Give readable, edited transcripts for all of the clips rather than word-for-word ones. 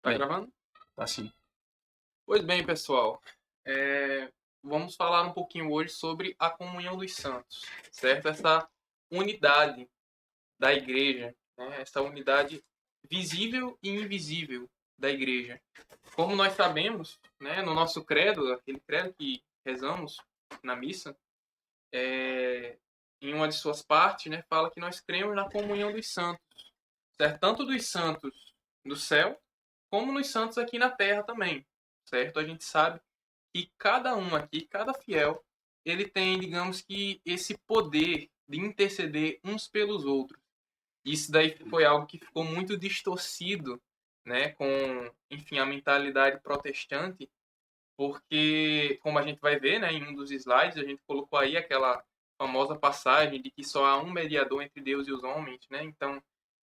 Tá Bem, gravando? tá sim. Pois bem, pessoal. Vamos falar um pouquinho hoje sobre a comunhão dos santos, certo? Essa unidade da igreja, né? Essa unidade visível e invisível da igreja. Como nós sabemos, né, no nosso credo, aquele credo que rezamos na missa, em uma de suas partes, né, fala que nós cremos na comunhão dos santos, certo? Tanto dos santos do céu, como nos santos aqui na terra também, certo? A gente sabe que cada um aqui, cada fiel, ele tem, digamos que, esse poder de interceder uns pelos outros. Isso daí foi algo que ficou muito distorcido, né, com, enfim, a mentalidade protestante, porque, como a gente vai ver, né, em um dos slides, a gente colocou aí aquela famosa passagem de que só há um mediador entre Deus e os homens, né? Então,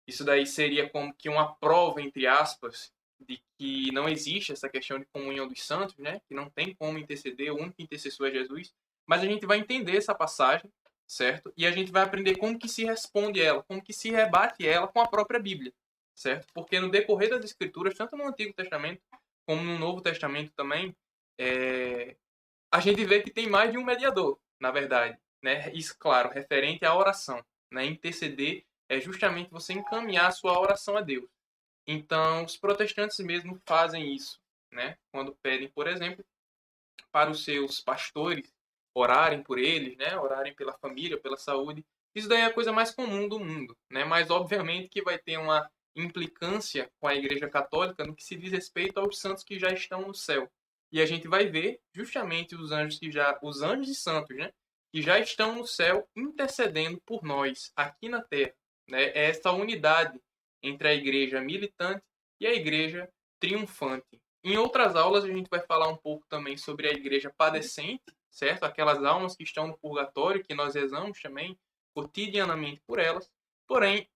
isso daí seria como que uma prova, entre aspas, de que não existe essa questão de comunhão dos santos, né? Que não tem como interceder, o único intercessor é Jesus. Mas a gente vai entender essa passagem, certo? E a gente vai aprender como que se responde ela, como que se rebate ela com a própria Bíblia, certo? Porque no decorrer das Escrituras, tanto no Antigo Testamento como no Novo Testamento também, é, a gente vê que tem mais de um mediador, na verdade, né? Isso, claro, referente à oração, né? Interceder é justamente você encaminhar a sua oração a Deus. Então, os protestantes mesmo fazem isso, né? Quando pedem, por exemplo, para os seus pastores orarem por eles, né? Orarem pela família, pela saúde. Isso daí é a coisa mais comum do mundo, né? Mas obviamente que vai ter uma implicância com a Igreja Católica no que se diz respeito aos santos que já estão no céu. E a gente vai ver justamente os anjos e santos, né? Que já estão no céu intercedendo por nós aqui na Terra, né? É essa unidade entre a Igreja militante e a Igreja triunfante. Em outras aulas a gente vai falar um pouco também sobre a igreja padecente, certo? Aquelas almas que estão no purgatório, que nós rezamos também cotidianamente por elas. Porém,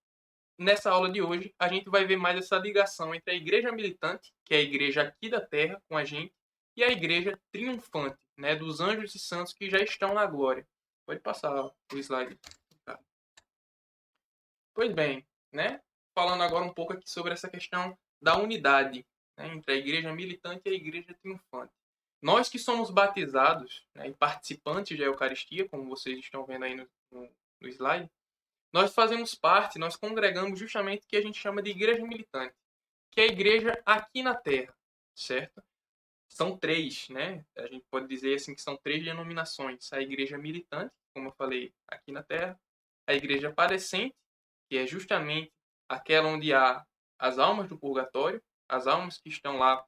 nessa aula de hoje, a gente vai ver mais essa ligação entre a igreja militante, que é a igreja aqui da terra com a gente, e a igreja triunfante, né, dos anjos e santos que já estão na glória. Pode passar o slide. Pois bem, né? Falando agora um pouco aqui sobre essa questão da unidade, né, entre a igreja militante e a igreja triunfante. Nós que somos batizados, né, e participantes da Eucaristia, como vocês estão vendo aí no slide, nós fazemos parte, nós congregamos justamente o que a gente chama de igreja militante, que é a igreja aqui na Terra, certo? São três, né? A gente pode dizer assim que são três denominações: a igreja militante, como eu falei, aqui na Terra, a igreja padecente, que é justamente aquela onde há as almas do purgatório, as almas que estão lá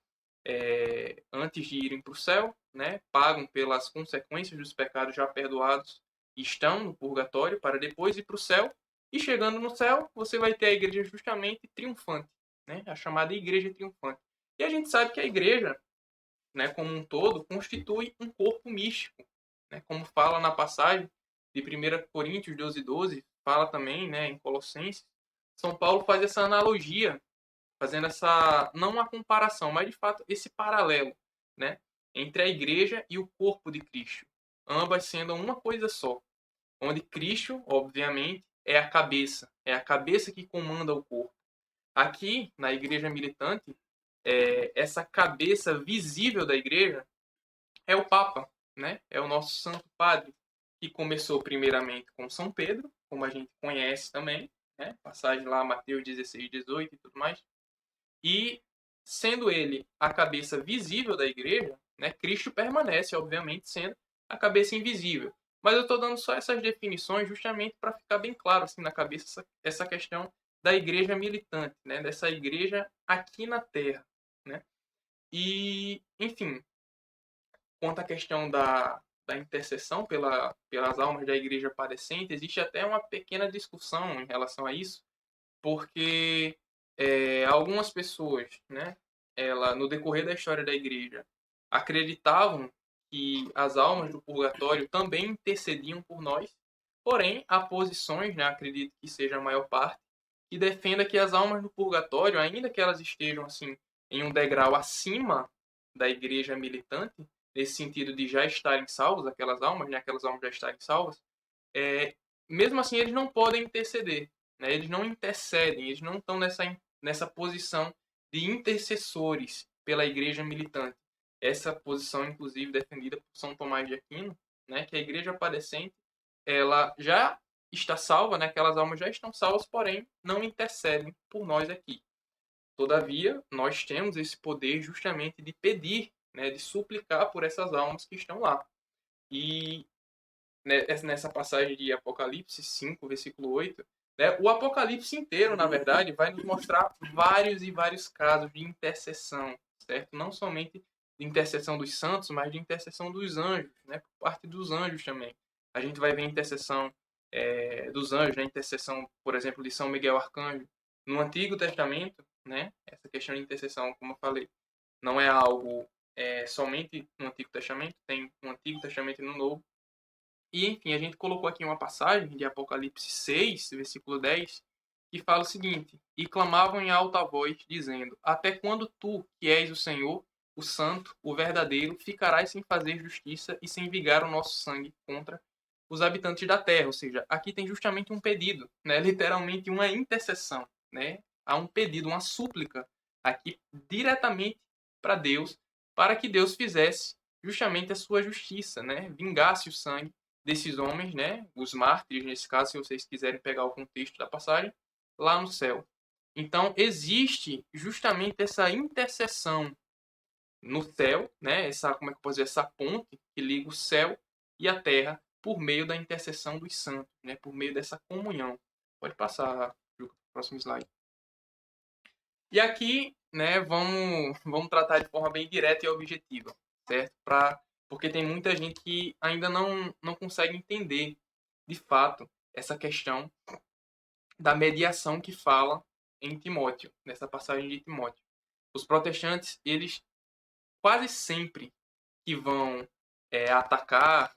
antes de irem para o céu, né? Pagam pelas consequências dos pecados já perdoados e estão no purgatório para depois ir para o céu. E chegando no céu, você vai ter a igreja justamente triunfante, né? A chamada igreja triunfante. E a gente sabe que a igreja, né, como um todo, constitui um corpo místico, né? Como fala na passagem de 1 Coríntios 12:12, fala também, né, em Colossenses. São Paulo faz essa analogia, fazendo essa, não uma comparação, mas de fato esse paralelo, né, entre a igreja e o corpo de Cristo, ambas sendo uma coisa só, onde Cristo, obviamente, é a cabeça que comanda o corpo. Aqui, na igreja militante, essa cabeça visível da igreja é o Papa, né? É o nosso Santo Padre, que começou primeiramente com São Pedro, como a gente conhece também, né? Passagem lá, Mateus 16:18 e tudo mais. E, sendo ele a cabeça visível da igreja, né? Cristo permanece, obviamente, sendo a cabeça invisível. Mas eu estou dando só essas definições justamente para ficar bem claro assim na cabeça essa questão da igreja militante, né? Dessa igreja aqui na Terra, né? E, enfim, quanto à questão da intercessão pelas almas da igreja padecente, existe até uma pequena discussão em relação a isso, porque algumas pessoas, né, no decorrer da história da igreja, acreditavam que as almas do purgatório também intercediam por nós, porém, há posições, né, acredito que seja a maior parte, que defenda que as almas do purgatório, ainda que elas estejam assim em um degrau acima da igreja militante, nesse sentido de já estarem salvos, aquelas almas, né, aquelas almas já estarem salvas, é, mesmo assim eles não podem interceder, né? Eles não intercedem, eles não estão nessa posição de intercessores pela igreja militante. Essa posição, inclusive, defendida por São Tomás de Aquino, né, que a igreja padecente, ela já está salva, né, aquelas almas já estão salvas, porém não intercedem por nós aqui. Todavia, nós temos esse poder justamente de pedir, né, de suplicar por essas almas que estão lá. E nessa passagem de Apocalipse 5, versículo 8, né, o Apocalipse inteiro, na verdade, vai nos mostrar vários e vários casos de intercessão, certo? Não somente de intercessão dos santos, mas de intercessão dos anjos, né, por parte dos anjos também. A gente vai ver a intercessão dos anjos, né, a intercessão, por exemplo, de São Miguel Arcanjo. No Antigo Testamento, né, essa questão de intercessão, como eu falei, não é algo somente no Antigo Testamento, tem no Antigo Testamento e no Novo. E, enfim, a gente colocou aqui uma passagem de Apocalipse 6, versículo 10, que fala o seguinte: E clamavam em alta voz, dizendo: Até quando tu, que és o Senhor, o Santo, o verdadeiro, ficarás sem fazer justiça e sem vingar o nosso sangue contra os habitantes da terra? Ou seja, aqui tem justamente um pedido, né? Literalmente uma intercessão, né? Há um pedido, uma súplica aqui diretamente para Deus, para que Deus fizesse justamente a sua justiça, né? Vingasse o sangue desses homens, né, os mártires, nesse caso, se vocês quiserem pegar o contexto da passagem, lá no céu. Então, existe justamente essa intercessão no céu, né, essa, como é que eu posso dizer, essa ponte que liga o céu e a terra por meio da intercessão dos santos, né, por meio dessa comunhão. Pode passar, Juca, próximo slide. E aqui, né, vamos tratar de forma bem direta e objetiva, certo? Porque tem muita gente que ainda não consegue entender, de fato, essa questão da mediação que fala em Timóteo, nessa passagem de Timóteo. Os protestantes, eles quase sempre que vão atacar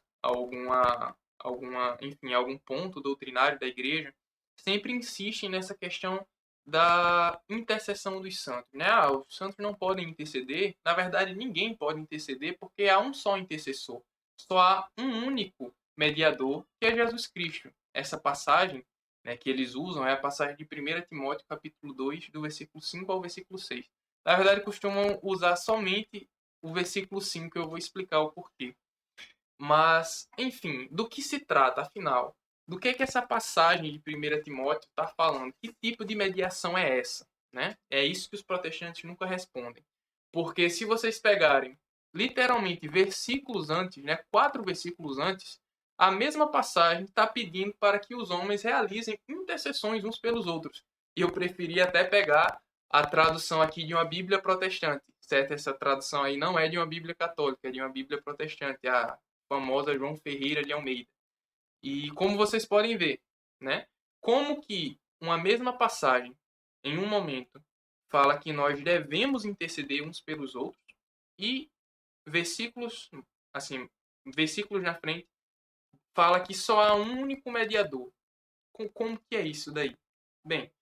enfim, algum ponto doutrinário da igreja, sempre insistem nessa questão da intercessão dos santos, né? Os santos não podem interceder. Na verdade, ninguém pode interceder porque há um só intercessor. Só há um único mediador, que é Jesus Cristo. Essa passagem, né, que eles usam é a passagem de 1 Timóteo, capítulo 2, do versículo 5 ao versículo 6. Na verdade, costumam usar somente o versículo 5, eu vou explicar o porquê. Mas, enfim, do que se trata, afinal? Do que essa passagem de 1 Timóteo está falando? Que tipo de mediação é essa? Né? É isso que os protestantes nunca respondem. Porque se vocês pegarem literalmente versículos antes, né, 4 versículos antes, a mesma passagem está pedindo para que os homens realizem intercessões uns pelos outros. E eu preferi até pegar a tradução aqui de uma Bíblia protestante. Certo? Essa tradução aí não é de uma Bíblia católica, é de uma Bíblia protestante. A famosa João Ferreira de Almeida. E como vocês podem ver, né? Como que uma mesma passagem, em um momento, fala que nós devemos interceder uns pelos outros e versículos, assim, versículos na frente, fala que só há um único mediador. Como que é isso daí? Bem,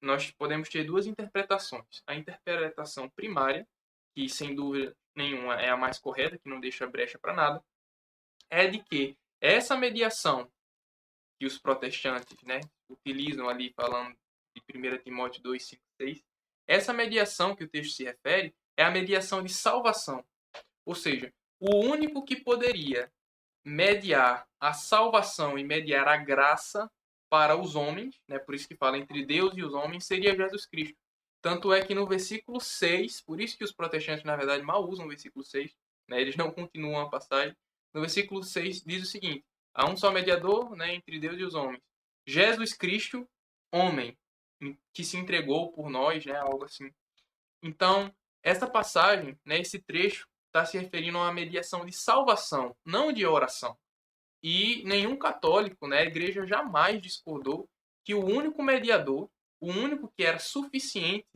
nós podemos ter duas interpretações. A interpretação primária, que sem dúvida nenhuma é a mais correta, que não deixa brecha para nada, é de que essa mediação que os protestantes, né, utilizam ali falando de 1 Timóteo 2, 5, 6, essa mediação que o texto se refere é a mediação de salvação. Ou seja, o único que poderia mediar a salvação e mediar a graça para os homens, né, por isso que fala entre Deus e os homens, seria Jesus Cristo. Tanto é que no versículo 6, por isso que os protestantes, na verdade, mal usam o versículo 6, né, eles não continuam a passagem. No versículo 6 diz o seguinte: há um só mediador, né, entre Deus e os homens, Jesus Cristo, homem, que se entregou por nós, né, algo assim. Então, essa passagem, né, esse trecho, está se referindo a uma mediação de salvação, não de oração. E nenhum católico, né, a igreja jamais discordou que o único mediador, o único que era suficiente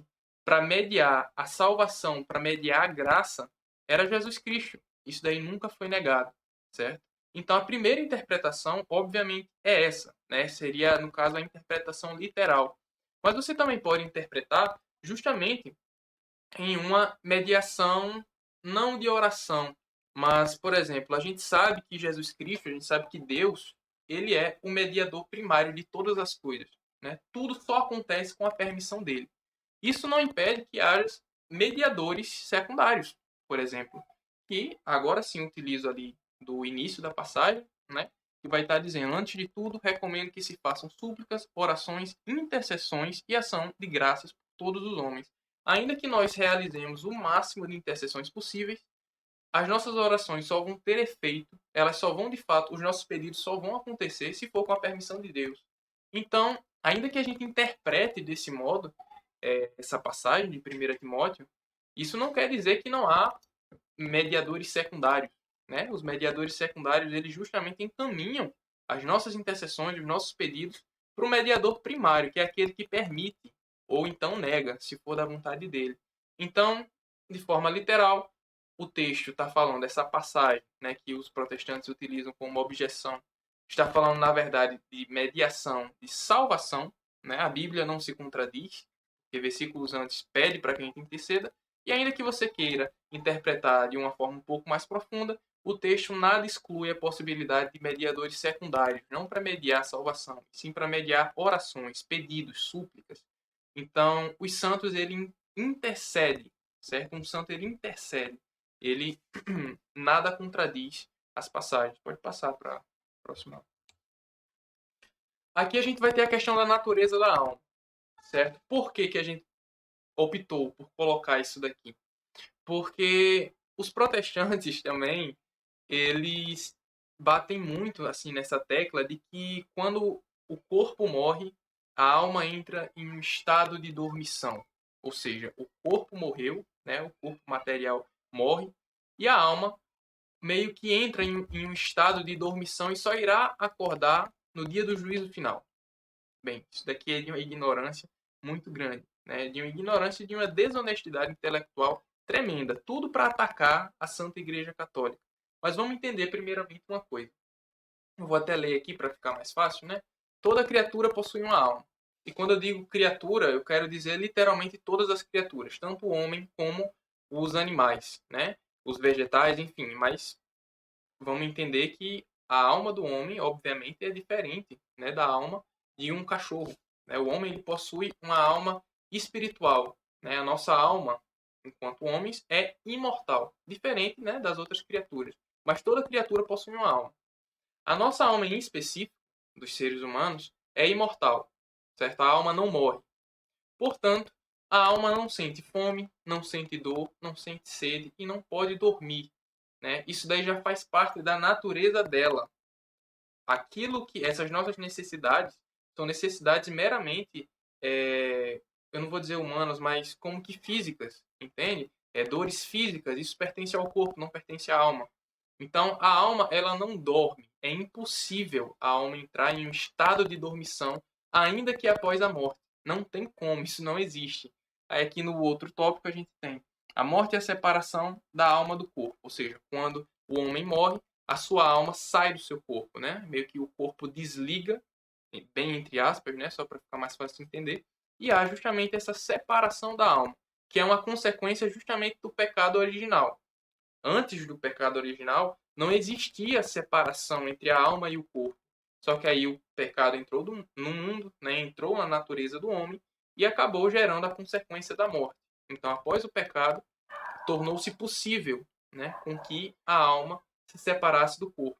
para mediar a salvação, para mediar a graça, era Jesus Cristo. Isso daí nunca foi negado, certo? Então a primeira interpretação, obviamente, é essa, né? Seria, no caso, a interpretação literal. Mas você também pode interpretar justamente em uma mediação não de oração, mas, por exemplo, a gente sabe que Jesus Cristo, a gente sabe que Deus, ele é o mediador primário de todas as coisas, né? Tudo só acontece com a permissão dele. Isso não impede que haja mediadores secundários, por exemplo, que agora sim utilizo ali do início da passagem, né? Que vai estar dizendo, antes de tudo, recomendo que se façam súplicas, orações, intercessões e ação de graças por todos os homens. Ainda que nós realizemos o máximo de intercessões possíveis, as nossas orações só vão ter efeito, elas só vão de fato, os nossos pedidos só vão acontecer se for com a permissão de Deus. Então, ainda que a gente interprete desse modo essa passagem de 1 Timóteo, isso não quer dizer que não há mediadores secundários. Né? Os mediadores secundários, eles justamente encaminham as nossas intercessões, os nossos pedidos para o mediador primário, que é aquele que permite ou então nega, se for da vontade dele. Então, de forma literal, o texto está falando dessa passagem, né, que os protestantes utilizam como objeção, está falando, na verdade, de mediação, de salvação. Né? A Bíblia não se contradiz, porque versículos antes pede para que a gente interceda, e ainda que você queira interpretar de uma forma um pouco mais profunda, o texto nada exclui a possibilidade de mediadores secundários, não para mediar a salvação, sim para mediar orações, pedidos, súplicas. Então, os santos, ele intercede, certo? Um santo, ele intercede. Ele nada contradiz as passagens. Pode passar para a próxima. Aqui a gente vai ter a questão da natureza da alma, certo? Por que, que a gente optou por colocar isso daqui? Porque os protestantes também, eles batem muito assim nessa tecla de que quando o corpo morre, a alma entra em um estado de dormição. Ou seja, o corpo morreu, né? O corpo material morre e a alma meio que entra em um estado de dormição e só irá acordar no dia do juízo final. Bem, isso daqui é de uma ignorância muito grande, né? De uma ignorância e de uma desonestidade intelectual tremenda. Tudo para atacar a Santa Igreja Católica. Mas vamos entender primeiramente uma coisa. Eu vou até ler aqui para ficar mais fácil, né? Toda criatura possui uma alma. E quando eu digo criatura, eu quero dizer literalmente todas as criaturas, tanto o homem como os animais, né? Os vegetais, enfim. Mas vamos entender que a alma do homem, obviamente, é diferente, né, da alma de um cachorro. Né? O homem ele possui uma alma espiritual. Né? A nossa alma, enquanto homens, é imortal, diferente, né, das outras criaturas. Mas toda criatura possui uma alma. A nossa alma, em específico, dos seres humanos, é imortal. Certo? A alma não morre. Portanto, a alma não sente fome, não sente dor, não sente sede e não pode dormir. Né? Isso daí já faz parte da natureza dela. Aquilo que essas nossas necessidades são necessidades meramente, eu não vou dizer humanas, mas como que físicas, entende? Dores físicas, isso pertence ao corpo, não pertence à alma. Então, a alma ela não dorme. É impossível a alma entrar em um estado de dormição, ainda que após a morte. Não tem como, isso não existe. Aí aqui no outro tópico a gente tem a morte e a separação da alma do corpo. Ou seja, quando o homem morre, a sua alma sai do seu corpo, né? Meio que o corpo desliga, bem entre aspas, né? Só para ficar mais fácil de entender. E há justamente essa separação da alma, que é uma consequência justamente do pecado original. Antes do pecado original, não existia separação entre a alma e o corpo. Só que aí o pecado entrou no mundo, né? Entrou na natureza do homem e acabou gerando a consequência da morte. Então, após o pecado, tornou-se possível, né, com que a alma se separasse do corpo.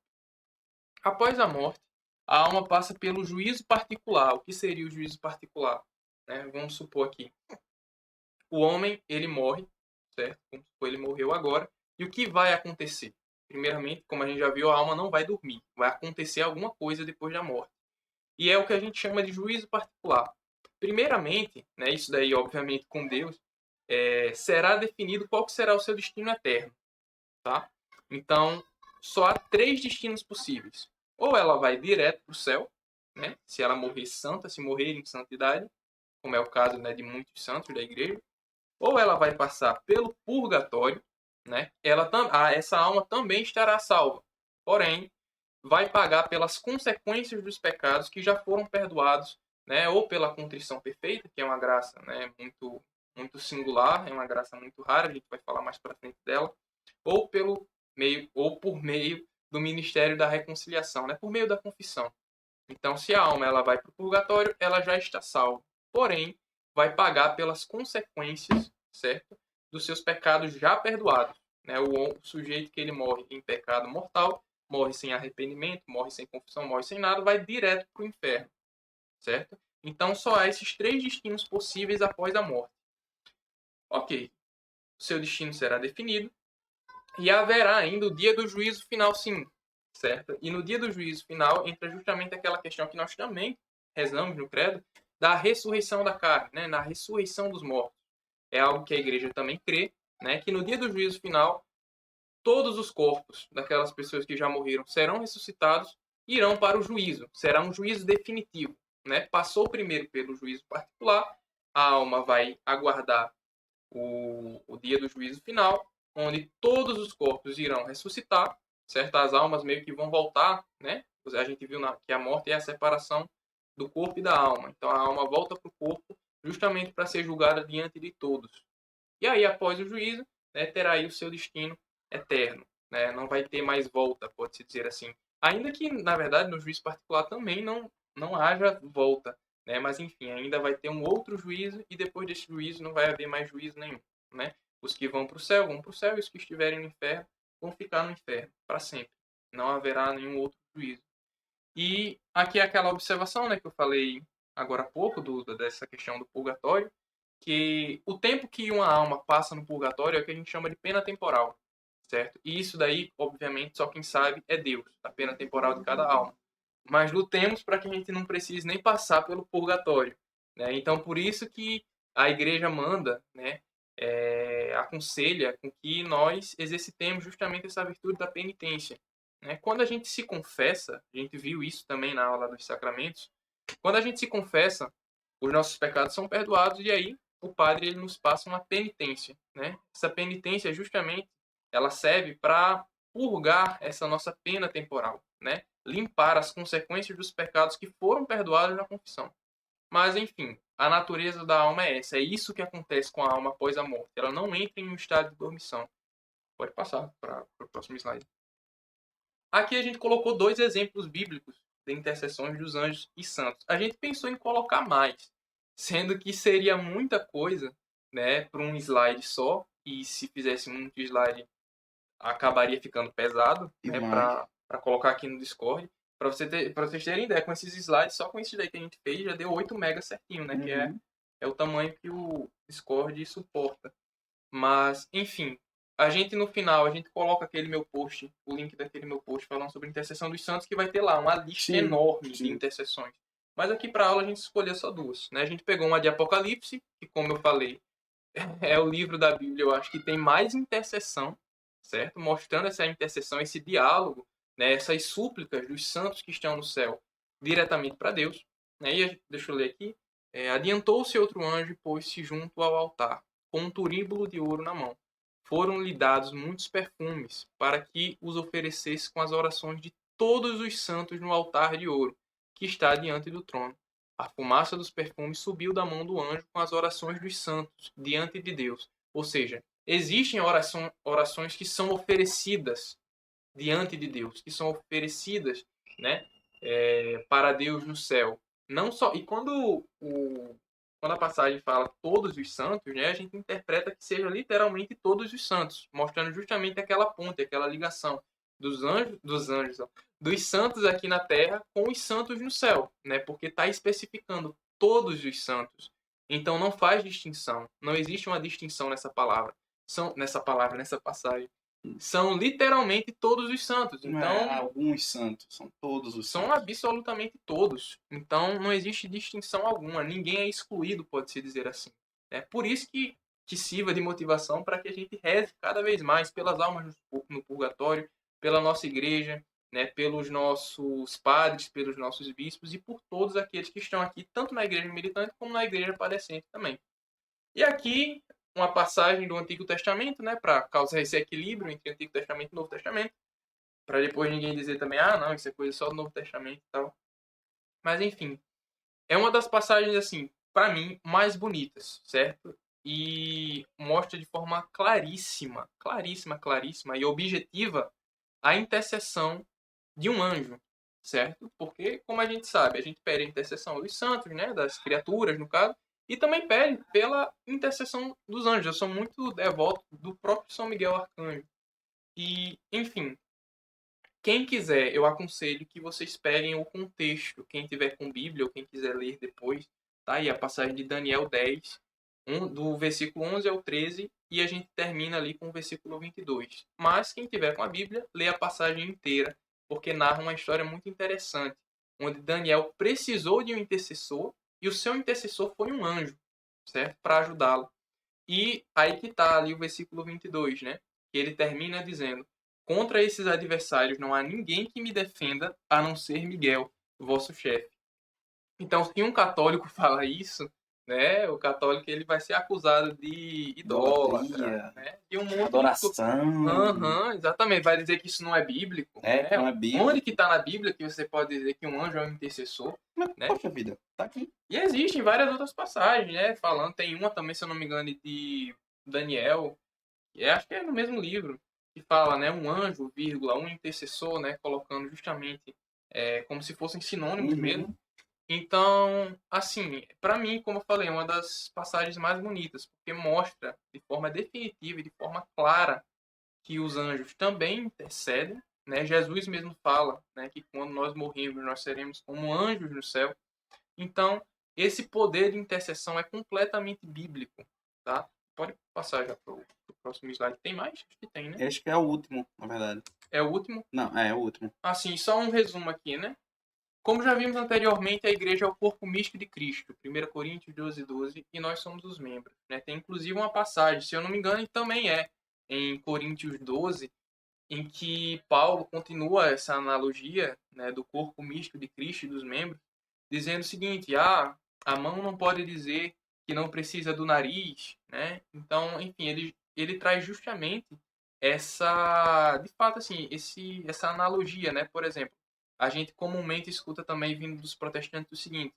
Após a morte, a alma passa pelo juízo particular. O que seria o juízo particular? Né? Vamos supor aqui, o homem ele morre, certo? Vamos supor, ele morreu agora. E o que vai acontecer? Primeiramente, como a gente já viu, a alma não vai dormir. Vai acontecer alguma coisa depois da morte. E é o que a gente chama de juízo particular. Primeiramente, né, isso daí, obviamente, com Deus, será definido qual que será o seu destino eterno. Tá? Então, só há três destinos possíveis. Ou ela vai direto para o céu, né? Se ela morrer santa, se morrer em santidade, como é o caso, né, de muitos santos da igreja. Ou ela vai passar pelo purgatório, né? Essa alma também estará salva. Porém, vai pagar pelas consequências dos pecados que já foram perdoados, né? Ou pela contrição perfeita, que é uma graça, né, muito singular, é uma graça muito rara, a gente vai falar mais para frente dela, ou por meio do ministério da reconciliação, né? Por meio da confissão. Então, se a alma ela vai para o purgatório, ela já está salva. Porém, vai pagar pelas consequências, certo? Dos seus pecados já perdoados. Né? O sujeito que ele morre em pecado mortal, morre sem arrependimento, morre sem confissão, morre sem nada, vai direto para o inferno, certo? Então só há esses 3 destinos possíveis após a morte. Ok, seu destino será definido e haverá ainda o dia do juízo final, sim, certo? E no dia do juízo final entra justamente aquela questão que nós também rezamos no credo, da ressurreição da carne, né? Na ressurreição dos mortos. É algo que a igreja também crê, né? Que no dia do juízo final todos os corpos daquelas pessoas que já morreram serão ressuscitados e irão para o juízo. Será um juízo definitivo, né? Passou primeiro pelo juízo particular, a alma vai aguardar o dia do juízo final, onde todos os corpos irão ressuscitar, certo? As almas meio que vão voltar, né? A gente viu que a morte é a separação do corpo e da alma. Então a alma volta para o corpo justamente para ser julgada diante de todos. E aí, após o juízo, né, terá aí o seu destino eterno. Né? Não vai ter mais volta, pode-se dizer assim. Ainda que, na verdade, no juízo particular também não haja volta. Né? Mas, enfim, ainda vai ter um outro juízo e depois desse juízo não vai haver mais juízo nenhum. Né? Os que vão para o céu vão para o céu e os que estiverem no inferno vão ficar no inferno para sempre. Não haverá nenhum outro juízo. E aqui é aquela observação, né, que eu falei agora há pouco dessa questão do purgatório, que o tempo que uma alma passa no purgatório é o que a gente chama de pena temporal, certo? E isso daí, obviamente, só quem sabe é Deus, a pena temporal de cada alma. Mas lutemos para que a gente não precise nem passar pelo purgatório, né? Então, por isso que a igreja manda, né, aconselha com que nós exercitemos justamente essa virtude da penitência. Né? Quando a gente se confessa, a gente viu isso também na aula dos sacramentos, quando a gente se confessa, os nossos pecados são perdoados e aí o padre ele nos passa uma penitência, né? Essa penitência justamente ela serve para purgar essa nossa pena temporal, né? Limpar as consequências dos pecados que foram perdoados na confissão. Mas enfim, a natureza da alma é essa, é isso que acontece com a alma após a morte. Ela não entra em um estado de dormição. Pode passar para o próximo slide. Aqui a gente colocou 2 exemplos bíblicos de intercessões dos anjos e santos. A gente pensou em colocar mais, sendo que seria muita coisa, né, para um slide só, e se fizesse muito slide acabaria ficando pesado, né, para colocar aqui no Discord. Para vocês terem ideia, com esses slides, só com esse daí que a gente fez, já deu 8 megas certinho, né, que é o tamanho que o Discord suporta. Mas, enfim, a gente no final, a gente coloca aquele meu post, o link daquele meu post falando sobre a intercessão dos santos, que vai ter lá uma lista enorme de intercessões. Mas aqui para aula a gente escolheu só 2. Né? A gente pegou uma de Apocalipse, que como eu falei, é o livro da Bíblia, eu acho que tem mais intercessão, certo? Mostrando essa intercessão, esse diálogo, né? Essas súplicas dos santos que estão no céu diretamente para Deus. Né? E deixa eu ler aqui. Adiantou-se outro anjo e pôs-se junto ao altar, com um turíbulo de ouro na mão. Foram-lhe dados muitos perfumes, para que os oferecesse com as orações de todos os santos no altar de ouro, que está diante do trono. A fumaça dos perfumes subiu da mão do anjo com as orações dos santos diante de Deus. Ou seja, existem orações que são oferecidas diante de Deus, que são oferecidas, né, para Deus no céu. Não só e quando a passagem fala todos os santos, né, a gente interpreta que seja literalmente todos os santos, mostrando justamente aquela ponte, aquela ligação dos santos aqui na terra com os santos no céu, né? Porque está especificando todos os santos. Então não faz distinção, não existe uma distinção nessa passagem. São literalmente todos os santos. Não então é alguns santos, são todos os santos. São absolutamente todos. Então não existe distinção alguma. Ninguém é excluído, pode-se dizer assim. É por isso que sirva de motivação para que a gente reze cada vez mais pelas almas no purgatório, pela nossa igreja, né, pelos nossos padres, pelos nossos bispos e por todos aqueles que estão aqui, tanto na igreja militante como na igreja padecente também. E aqui uma passagem do Antigo Testamento, né, para causar esse equilíbrio entre Antigo Testamento e Novo Testamento, para depois ninguém dizer também, não, isso é coisa só do Novo Testamento e tal. Mas enfim, é uma das passagens, assim, para mim, mais bonitas, certo? E mostra de forma claríssima, claríssima, claríssima e objetiva a intercessão de um anjo, certo? Porque, como a gente sabe, a gente pede a intercessão dos santos, né, das criaturas, no caso, E também pede pela intercessão dos anjos. Eu sou muito devoto do próprio São Miguel Arcanjo. E, enfim, quem quiser, eu aconselho que vocês peguem o contexto. Quem tiver com Bíblia ou quem quiser ler depois, tá aí a passagem de Daniel 10, do versículo 11 ao 13, e a gente termina ali com o versículo 22. Mas quem tiver com a Bíblia, lê a passagem inteira, porque narra uma história muito interessante, onde Daniel precisou de um intercessor e o seu intercessor foi um anjo, certo? Para ajudá-lo. E aí que está ali o versículo 22, né? Que ele termina dizendo: contra esses adversários não há ninguém que me defenda, a não ser Miguel, vosso chefe. Então, se um católico fala isso, né, o católico ele vai ser acusado de idólatra, Idolatria, né, de um monte de coisa. adoração. Exatamente. Vai dizer que isso não é bíblico, Que né? não é Onde que bíblico. está na Bíblia que você pode dizer que um anjo é um intercessor, Mas, né? poxa vida, tá aqui. E existem várias outras passagens, né? Falando, tem uma também, se eu não me engano, de Daniel, acho que é no mesmo livro, que fala, né, um anjo, vírgula, um intercessor, né, colocando justamente como se fossem sinônimos mesmo. Uhum. Então, assim, para mim, como eu falei, é uma das passagens mais bonitas, porque mostra de forma definitiva e de forma clara que os anjos também intercedem, né? Jesus mesmo fala, né, que quando nós morrermos, nós seremos como anjos no céu. Então, esse poder de intercessão é completamente bíblico, tá? Pode passar já para o próximo slide. Tem mais? Acho que tem, né? Acho que é o último, na verdade. É o último. Não, é o último. Assim, só um resumo aqui, né? Como já vimos anteriormente, a igreja é o corpo místico de Cristo, 1 Coríntios 12, e nós somos os membros, né? Tem inclusive uma passagem, se eu não me engano, também em Coríntios 12, em que Paulo continua essa analogia, né, do corpo místico de Cristo e dos membros, dizendo o seguinte: a mão não pode dizer que não precisa do nariz, né? Então, enfim, ele traz justamente de fato, assim, essa analogia, né? Por exemplo, a gente comumente escuta também vindo dos protestantes o seguinte: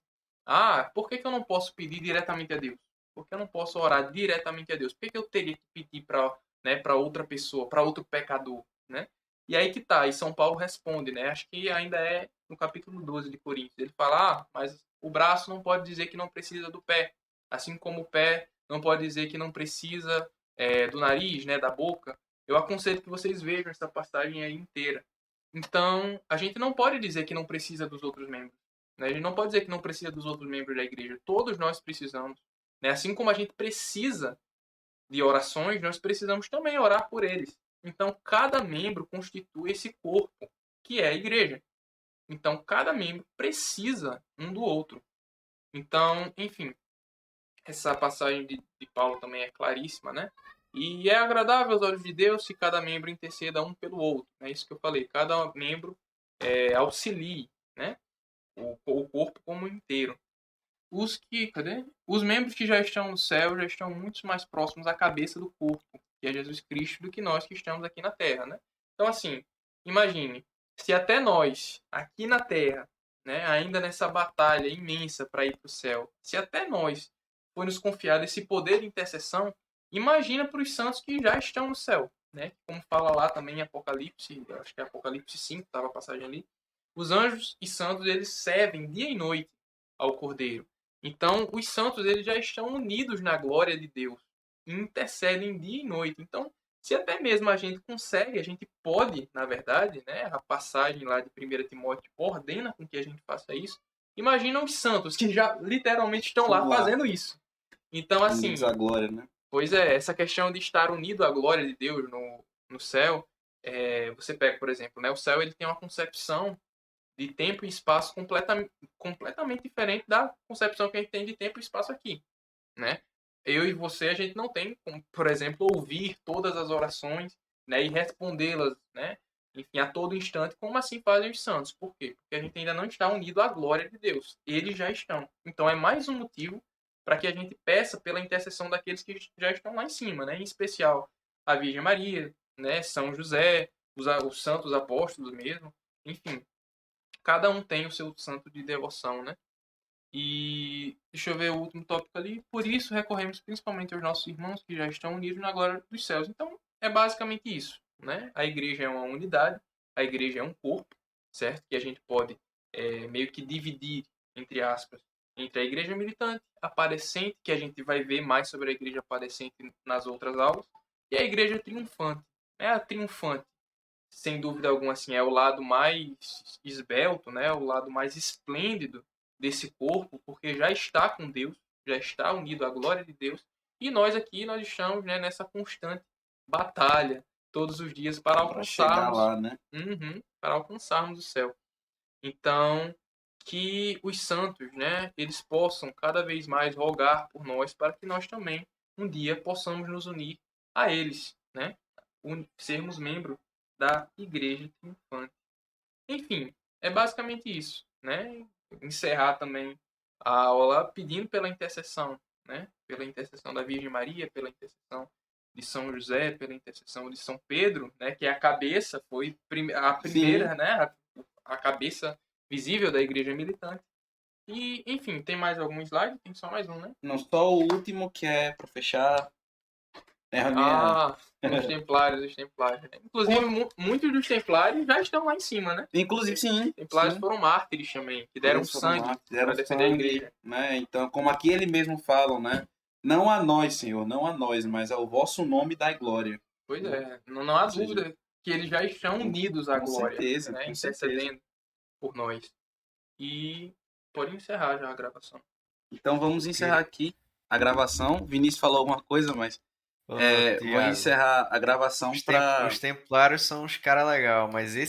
por que eu não posso pedir diretamente a Deus? Por que eu não posso orar diretamente a Deus? Por que eu teria que pedir para, né, para outra pessoa, para outro pecador, né? E aí que tá, e São Paulo responde, né? Acho que ainda é no capítulo 12 de Coríntios. Ele fala: mas o braço não pode dizer que não precisa do pé, assim como o pé não pode dizer que não precisa do nariz, né, da boca. Eu aconselho que vocês vejam essa passagem aí inteira. Então, a gente não pode dizer que não precisa dos outros membros, né? A gente não pode dizer que não precisa dos outros membros da igreja. Todos nós precisamos, né? Assim como a gente precisa de orações, nós precisamos também orar por eles. Então, cada membro constitui esse corpo, que é a igreja. Então, cada membro precisa um do outro. Então, enfim, essa passagem de Paulo também é claríssima, né? E é agradável aos olhos de Deus se cada membro interceda um pelo outro. É isso que eu falei. Cada membro auxilie, né? O corpo como inteiro. Cadê? Os membros que já estão no céu já estão muito mais próximos à cabeça do corpo, que é Jesus Cristo, do que nós que estamos aqui na Terra, né? Então, assim, imagine, se até nós, aqui na Terra, né, ainda nessa batalha imensa para ir para o céu, se até nós foi nos confiado esse poder de intercessão, imagina para os santos que já estão no céu, né? Como fala lá também em Apocalipse, acho que é Apocalipse 5, estava a passagem ali. Os anjos e santos, eles servem dia e noite ao Cordeiro. Então, os santos eles já estão unidos na glória de Deus e intercedem dia e noite. Então, se até mesmo a gente consegue, a gente pode, na verdade, né, a passagem lá de 1 Timóteo ordena com que a gente faça isso. Imagina os santos que já literalmente estão lá fazendo isso. Então, Unidos assim, à glória, né? pois é, essa questão de estar unido à glória de Deus no céu, você pega, por exemplo, né, o céu ele tem uma concepção de tempo e espaço completamente diferente da concepção que a gente tem de tempo e espaço aqui, né? Eu e você, a gente não tem como, por exemplo, ouvir todas as orações, né, e respondê-las, né? Enfim, a todo instante, como assim fazem os santos. Por quê? Porque a gente ainda não está unido à glória de Deus. Eles já estão. Então é mais um motivo para que a gente peça pela intercessão daqueles que já estão lá em cima, né? Em especial a Virgem Maria, né? São José, os santos apóstolos mesmo. Enfim, cada um tem o seu santo de devoção, né? E deixa eu ver o último tópico ali. Por isso recorremos principalmente aos nossos irmãos que já estão unidos na glória dos céus. Então é basicamente isso, né? A igreja é uma unidade, a igreja é um corpo, certo? Que a gente pode meio que dividir, entre aspas, entre a igreja militante, a padecente, que a gente vai ver mais sobre a igreja padecente nas outras aulas, e a igreja triunfante. A triunfante, sem dúvida alguma, assim, é o lado mais esbelto, né? O lado mais esplêndido desse corpo, porque já está com Deus, já está unido à glória de Deus, e nós aqui, nós estamos, né, nessa constante batalha, todos os dias, para Pra chegar alcançarmos, lá, né? para alcançarmos o céu. Então, que os santos, né, eles possam cada vez mais rogar por nós para que nós também um dia possamos nos unir a eles, né, sermos membros da Igreja Triunfante. Enfim, é basicamente isso, né? Encerrar também a aula pedindo pela intercessão, né? Pela intercessão da Virgem Maria, pela intercessão de São José, pela intercessão de São Pedro, né? Que é a cabeça, foi a Sim. primeira, né? A cabeça visível da Igreja Militante. E, enfim, tem mais algum slide? Tem só mais um, né? Não só o último, que é pra fechar. É a minha. Ah, os templários, os templários. Né? Inclusive, muitos dos templários já estão lá em cima, né? Inclusive, sim. Templários Sim. foram mártires também, que deram Eles foram sangue lá, fizeram para defender a sangue, igreja. né? Então, como aqui ele mesmo falam, né? Não a nós, Senhor, não a nós, mas ao vosso nome dai glória. Pois Né? é, não há Ou seja, dúvida que eles já estão unidos à com glória, certeza, né? com certeza. Intercedendo por nós. E pode encerrar já a gravação. Então vamos encerrar aqui a gravação. Vinícius falou alguma coisa, mas Ô, vou Thiago, encerrar a gravação para. os templários são uns caras legais, mas esse